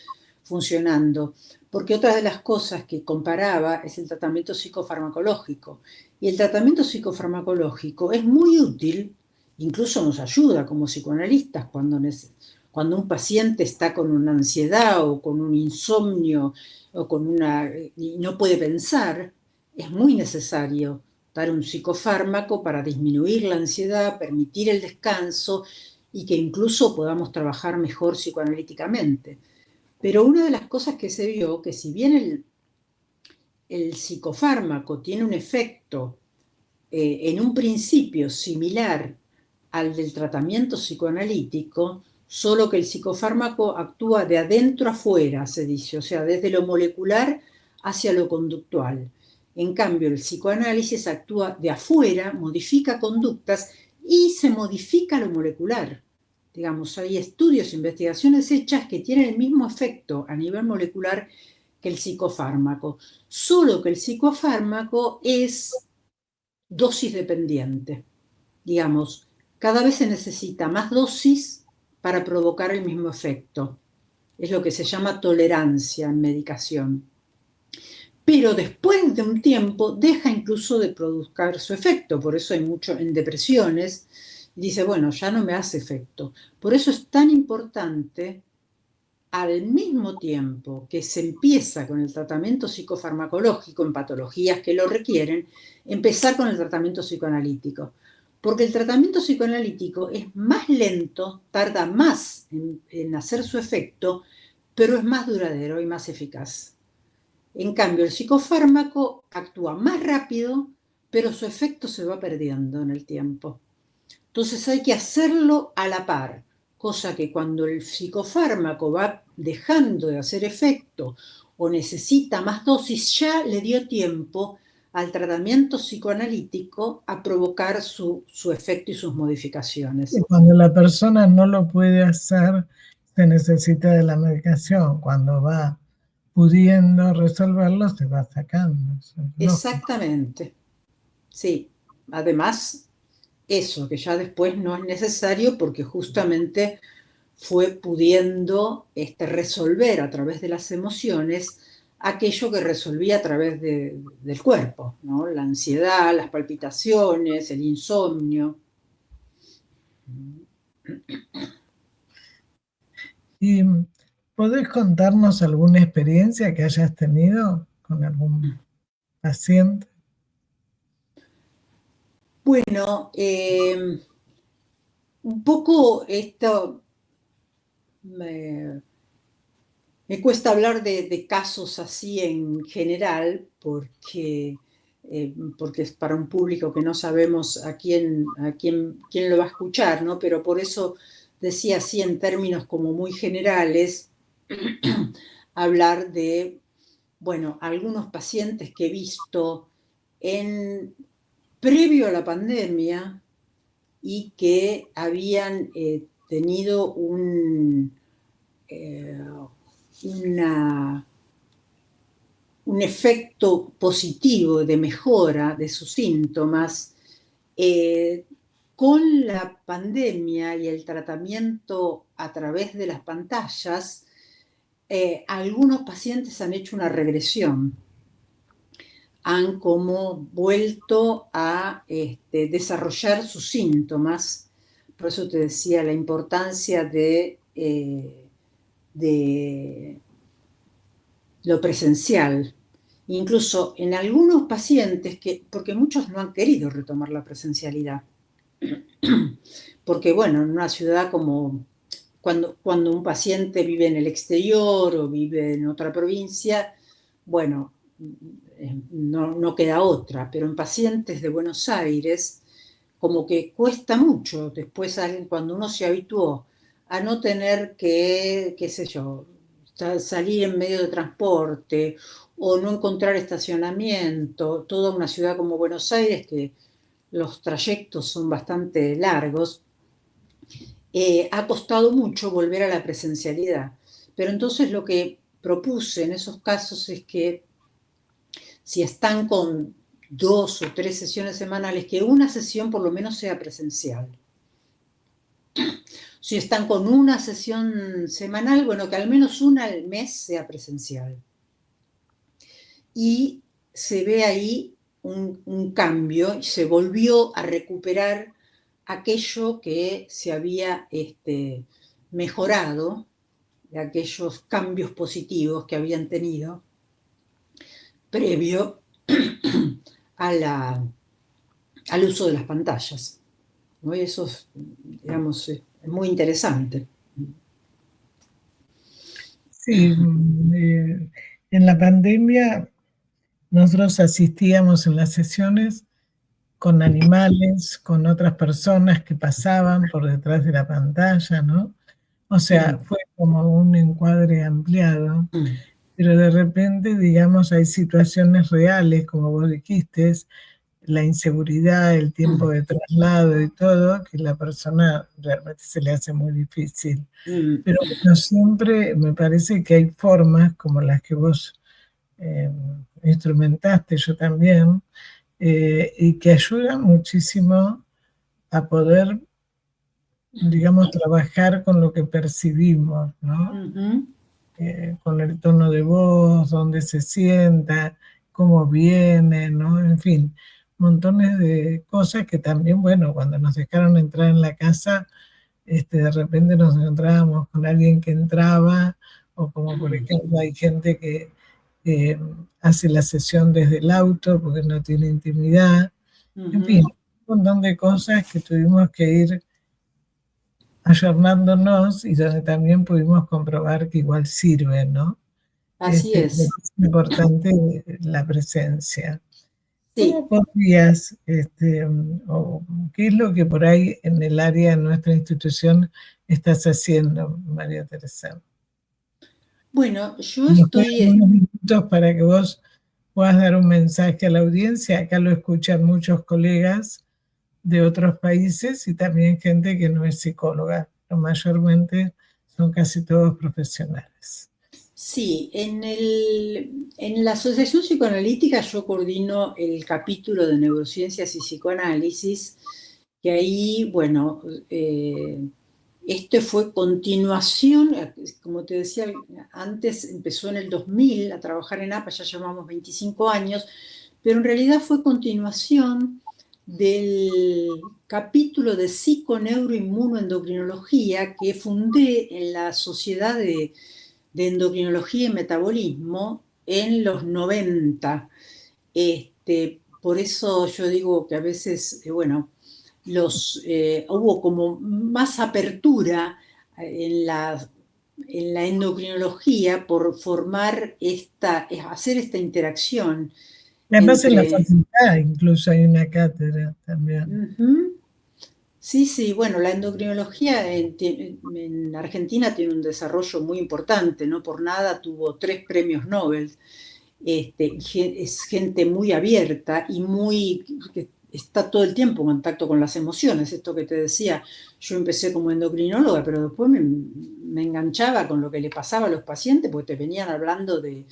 funcionando. Porque otra de las cosas que comparaba es el tratamiento psicofarmacológico. Y el tratamiento psicofarmacológico es muy útil, incluso nos ayuda como psicoanalistas cuando un paciente está con una ansiedad o con un insomnio o y no puede pensar, es muy necesario dar un psicofármaco para disminuir la ansiedad, permitir el descanso y que incluso podamos trabajar mejor psicoanalíticamente. Pero una de las cosas que se vio, que si bien el psicofármaco tiene un efecto en un principio similar al del tratamiento psicoanalítico, solo que el psicofármaco actúa de adentro afuera, se dice, o sea, desde lo molecular hacia lo conductual. En cambio, el psicoanálisis actúa de afuera, modifica conductas y se modifica lo molecular. Digamos, hay estudios, investigaciones hechas que tienen el mismo efecto a nivel molecular que el psicofármaco, solo que el psicofármaco es dosis dependiente. Digamos, cada vez se necesita más dosis para provocar el mismo efecto. Es lo que se llama tolerancia en medicación. Pero después de un tiempo deja incluso de producir su efecto. Por eso hay mucho en depresiones. Dice, bueno, ya no me hace efecto. Por eso es tan importante, al mismo tiempo que se empieza con el tratamiento psicofarmacológico en patologías que lo requieren, empezar con el tratamiento psicoanalítico. Porque el tratamiento psicoanalítico es más lento, tarda más en hacer su efecto, pero es más duradero y más eficaz. En cambio, el psicofármaco actúa más rápido, pero su efecto se va perdiendo en el tiempo. Entonces hay que hacerlo a la par, cosa que cuando el psicofármaco va dejando de hacer efecto o necesita más dosis, ya le dio tiempo al tratamiento psicoanalítico a provocar su efecto y sus modificaciones. Y cuando la persona no lo puede hacer, se necesita de la medicación. Cuando va pudiendo resolverlo, se va sacando. Exactamente, sí. Además, eso, que ya después no es necesario porque justamente fue pudiendo resolver a través de las emociones aquello que resolvía a través del cuerpo, ¿no? La ansiedad, las palpitaciones, el insomnio. ¿Y podés contarnos alguna experiencia que hayas tenido con algún paciente? Bueno, un poco esto me cuesta hablar de casos así en general porque es para un público que no sabemos quién lo va a escuchar, ¿no? Pero por eso decía así en términos como muy generales, hablar de, bueno, algunos pacientes que he visto previo a la pandemia y que habían tenido un efecto positivo de mejora de sus síntomas, con la pandemia y el tratamiento a través de las pantallas, algunos pacientes han hecho una regresión, han como vuelto a desarrollar sus síntomas. Por eso te decía la importancia de lo presencial. Incluso en algunos pacientes, porque muchos no han querido retomar la presencialidad, porque bueno, en una ciudad como cuando un paciente vive en el exterior o vive en otra provincia, bueno, no queda otra, pero en pacientes de Buenos Aires, como que cuesta mucho después cuando uno se habituó a no tener que, qué sé yo, salir en medio de transporte o no encontrar estacionamiento, toda una ciudad como Buenos Aires, que los trayectos son bastante largos, ha costado mucho volver a la presencialidad. Pero entonces lo que propuse en esos casos es que si están con 2 o 3 sesiones semanales, que una sesión por lo menos sea presencial. Si están con una sesión semanal, bueno, que al menos una al mes sea presencial. Y se ve ahí un cambio y se volvió a recuperar aquello que se había mejorado, de aquellos cambios positivos que habían tenido previo al uso de las pantallas, ¿no? Y eso digamos, es muy interesante. Sí, en la pandemia nosotros asistíamos en las sesiones con animales, con otras personas que pasaban por detrás de la pantalla, ¿no? O sea, fue como un encuadre ampliado, pero de repente, digamos, hay situaciones reales, como vos dijiste, la inseguridad, el tiempo de traslado y todo, que la persona realmente se le hace muy difícil. Pero bueno, siempre me parece que hay formas como las que vos instrumentaste, yo también, y que ayudan muchísimo a poder, digamos, trabajar con lo que percibimos, ¿no? Con el tono de voz, dónde se sienta, cómo viene, ¿no? En fin, montones de cosas que también, bueno, cuando nos dejaron entrar en la casa, de repente nos encontrábamos con alguien que entraba, o como por ejemplo hay gente que hace la sesión desde el auto porque no tiene intimidad. En fin, montón de cosas que tuvimos que ir ayornándonos y donde también pudimos comprobar que igual sirve, ¿no? Así es. Es importante la presencia. Sí. ¿Cómo podrías, o qué es lo que por ahí en el área de nuestra institución estás haciendo, María Teresa? Bueno, yo Nos quedan estoy... unos minutos para que vos puedas dar un mensaje a la audiencia. Acá lo escuchan muchos colegas de otros países y también gente que no es psicóloga, pero mayormente son casi todos profesionales. Sí, en la Asociación Psicoanalítica yo coordino el capítulo de neurociencias y psicoanálisis, que ahí, bueno, este fue continuación, como te decía antes, empezó en el 2000 a trabajar en APA, ya llevamos 25 años, pero en realidad fue continuación del capítulo de psiconeuroinmunoendocrinología que fundé en la Sociedad de Endocrinología y Metabolismo en los 90. Por eso yo digo que a veces, bueno, hubo como más apertura en la endocrinología por hacer esta interacción Además en la entre... facultad incluso hay una cátedra también. Sí, bueno, la endocrinología en Argentina tiene un desarrollo muy importante, no por nada tuvo 3 premios Nobel. Es gente muy abierta y que está todo el tiempo en contacto con las emociones. Esto que te decía, yo empecé como endocrinóloga, pero después me enganchaba con lo que le pasaba a los pacientes, porque te venían hablando de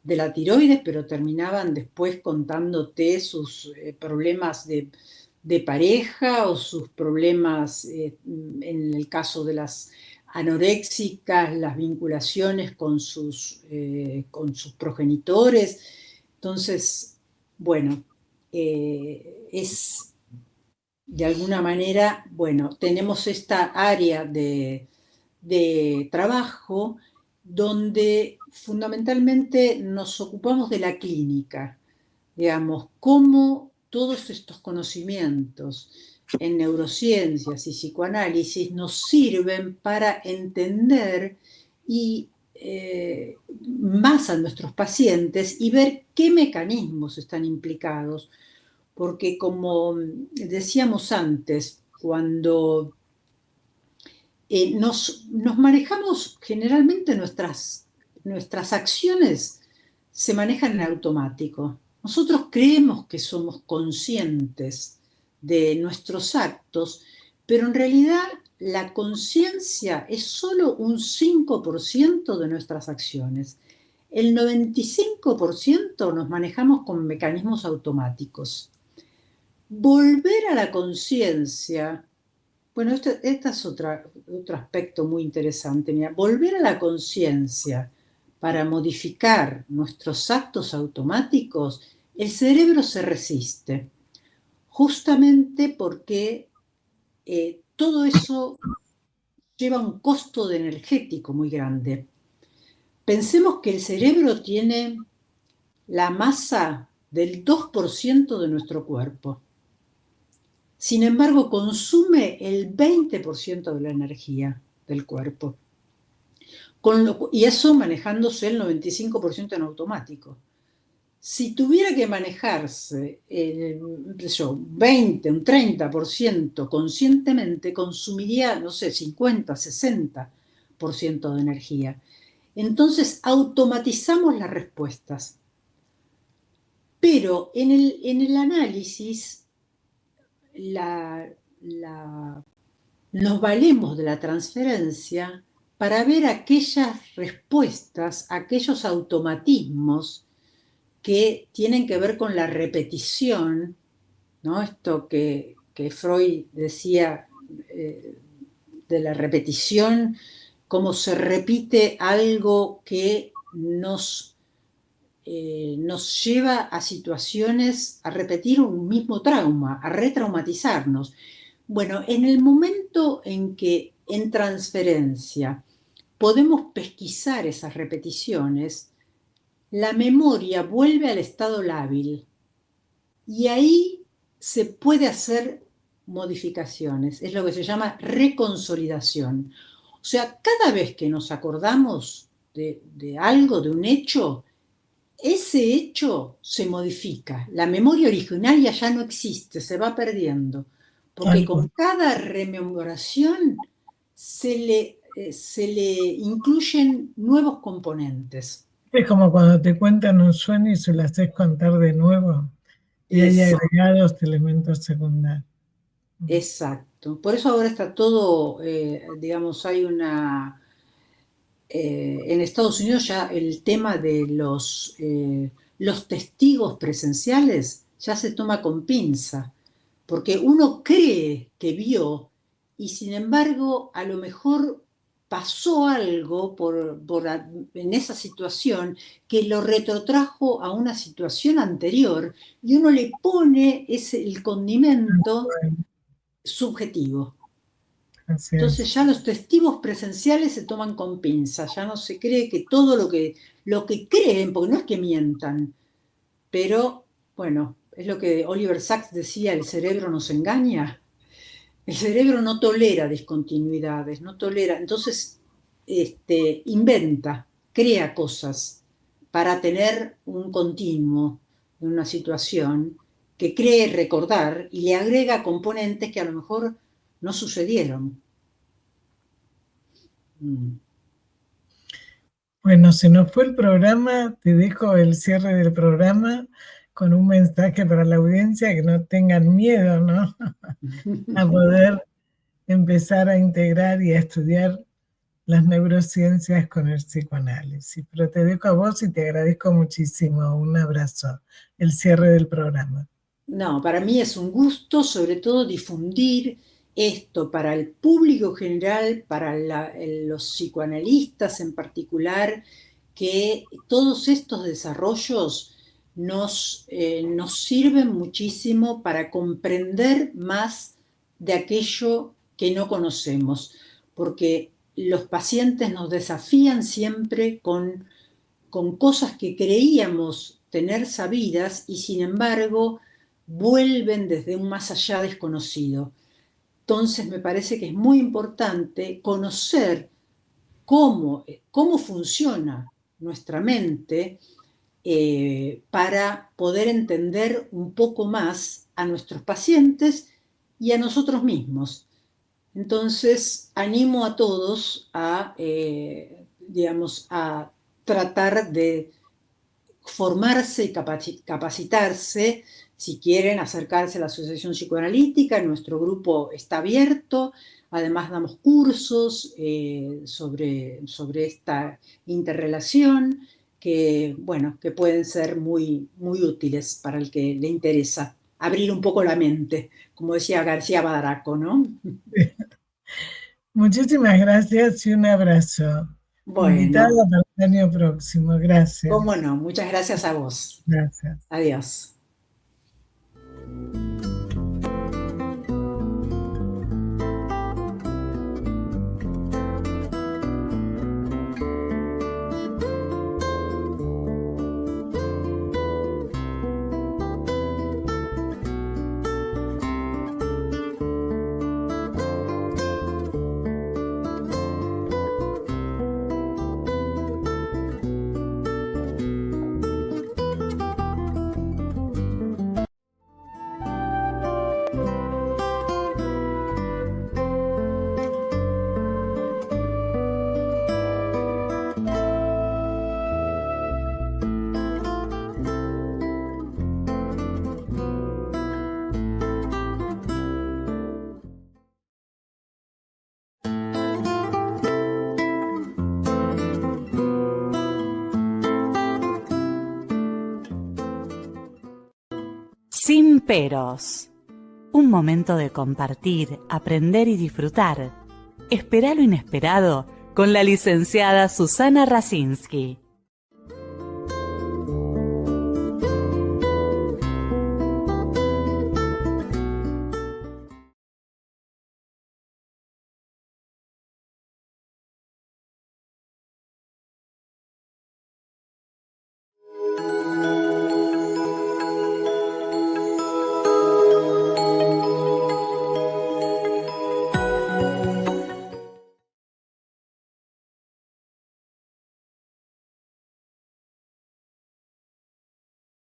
la tiroides, pero terminaban después contándote sus problemas de pareja o sus problemas, en el caso de las anoréxicas, las vinculaciones con sus progenitores. Entonces, bueno, es de alguna manera, bueno, tenemos esta área de trabajo donde fundamentalmente nos ocupamos de la clínica, digamos, cómo todos estos conocimientos en neurociencias y psicoanálisis nos sirven para entender y más a nuestros pacientes y ver qué mecanismos están implicados. Porque como decíamos antes, cuando nos manejamos, generalmente nuestras acciones se manejan en automático. Nosotros creemos que somos conscientes de nuestros actos, pero en realidad la conciencia es solo un 5% de nuestras acciones. El 95% nos manejamos con mecanismos automáticos. Volver a la conciencia, bueno, este es otro aspecto muy interesante. Mira, volver a la conciencia para modificar nuestros actos automáticos, el cerebro se resiste, justamente porque todo eso lleva un costo de energético muy grande. Pensemos que el cerebro tiene la masa del 2% de nuestro cuerpo. Sin embargo, consume el 20% de la energía del cuerpo. Y eso manejándose el 95% en automático. Si tuviera que manejarse un 20, un 30% conscientemente, consumiría, no sé, 50, 60% de energía. Entonces, automatizamos las respuestas. Pero en el análisis, nos valemos de la transferencia para ver aquellas respuestas, aquellos automatismos que tienen que ver con la repetición, ¿no? Esto que Freud decía de la repetición, cómo se repite algo que nos lleva a situaciones, a repetir un mismo trauma, a retraumatizarnos. Bueno, en el momento en que en transferencia podemos pesquisar esas repeticiones, la memoria vuelve al estado lábil y ahí se puede hacer modificaciones, es lo que se llama reconsolidación. O sea, cada vez que nos acordamos de algo, de un hecho, ese hecho se modifica. La memoria originaria ya no existe, se va perdiendo, porque con cada rememoración se le incluyen nuevos componentes. Es como cuando te cuentan un sueño y se lo haces contar de nuevo y hay agregados elementos secundarios. Exacto. Por eso ahora está todo, digamos, hay una... en Estados Unidos ya el tema de los testigos presenciales ya se toma con pinza, porque uno cree que vio y sin embargo a lo mejor pasó algo en esa situación que lo retrotrajo a una situación anterior y uno le pone el condimento subjetivo. Entonces ya los testigos presenciales se toman con pinzas, ya no se cree que todo lo que creen, porque no es que mientan, pero bueno, es lo que Oliver Sacks decía, el cerebro nos engaña. El cerebro no tolera discontinuidades, no tolera, entonces inventa, crea cosas para tener un continuo de una situación que cree recordar y le agrega componentes que a lo mejor no sucedieron. Bueno, se nos fue el programa, te dejo el cierre del programa con un mensaje para la audiencia, que no tengan miedo, ¿no? A poder empezar a integrar y a estudiar las neurociencias con el psicoanálisis. Pero te dejo a vos y te agradezco muchísimo. Un abrazo. El cierre del programa. No, para mí es un gusto, sobre todo, difundir esto para el público general, para los psicoanalistas en particular, que todos estos desarrollos nos sirven muchísimo para comprender más de aquello que no conocemos, porque los pacientes nos desafían siempre con cosas que creíamos tener sabidas y sin embargo vuelven desde un más allá desconocido. Entonces me parece que es muy importante conocer cómo funciona nuestra mente para poder entender un poco más a nuestros pacientes y a nosotros mismos. Entonces animo a todos a tratar de formarse y capacitarse. Si quieren acercarse a la Asociación Psicoanalítica, nuestro grupo está abierto. Además damos cursos sobre esta interrelación que pueden ser muy, muy útiles para el que le interesa abrir un poco la mente, como decía García Badaraco, ¿no? Muchísimas gracias y un abrazo. Bueno. Invitado para el año próximo. Gracias. Cómo no, muchas gracias a vos. Gracias. Adiós. Sin peros. Un momento de compartir, aprender y disfrutar. Espera lo inesperado con la licenciada Susana Rasinski.